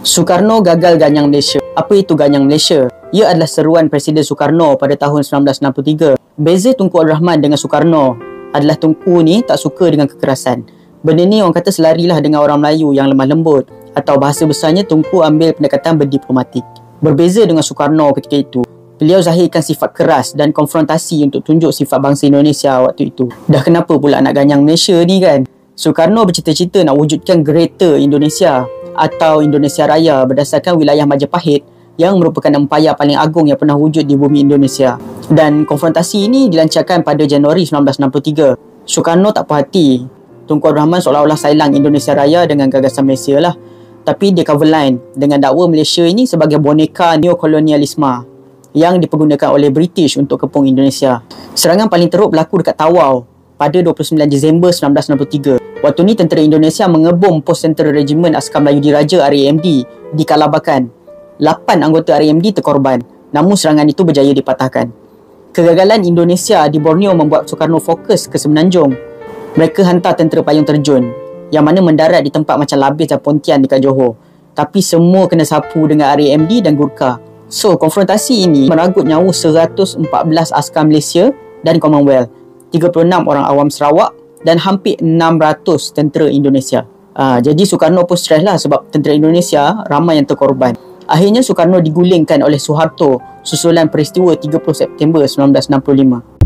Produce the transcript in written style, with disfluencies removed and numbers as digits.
Soekarno gagal ganyang Malaysia. Apa itu ganyang Malaysia? Ia adalah seruan Presiden Soekarno pada tahun 1963. Beza Tunku Abdul Rahman dengan Soekarno adalah Tunku ni tak suka dengan kekerasan. Benda ni orang kata selarilah dengan orang Melayu yang lemah lembut, atau bahasa besarnya Tunku ambil pendekatan berdiplomatik. Berbeza dengan Soekarno ketika itu, beliau zahirkan sifat keras dan konfrontasi untuk tunjuk sifat bangsa Indonesia waktu itu. Dah kenapa pula nak ganyang Malaysia ni kan? Soekarno bercita-cita nak wujudkan Greater Indonesia atau Indonesia Raya berdasarkan wilayah Majapahit yang merupakan empayar paling agung yang pernah wujud di bumi Indonesia. Dan konfrontasi ini dilancarkan pada Januari 1963. Soekarno tak puas hati. Tunku Abdul Rahman seolah-olah sailang Indonesia Raya dengan gagasan Malaysia lah. Tapi dia cover line dengan dakwa Malaysia ini sebagai boneka neokolonialisme yang dipergunakan oleh British untuk kepung Indonesia. Serangan paling teruk berlaku dekat Tawau pada 29 Disember 1963. Waktu ni tentera Indonesia mengebom pos tentera Regimen Askar Melayu Diraja RAMD di Kalabakan. 8 anggota RAMD terkorban, namun serangan itu berjaya dipatahkan. Kegagalan Indonesia di Borneo membuat Soekarno fokus ke Semenanjung. Mereka hantar tentera payung terjun yang mana mendarat di tempat macam Labis dan Pontian dekat Johor. Tapi semua kena sapu dengan RAMD dan Gurkha. So, konfrontasi ini meragut nyawa 114 askar Malaysia dan Commonwealth, 36 orang awam Sarawak dan hampir 600 tentera Indonesia. Jadi Soekarno pun stres lah sebab tentera Indonesia ramai yang terkorban. Akhirnya Soekarno digulingkan oleh Suharto susulan peristiwa 30 September 1965.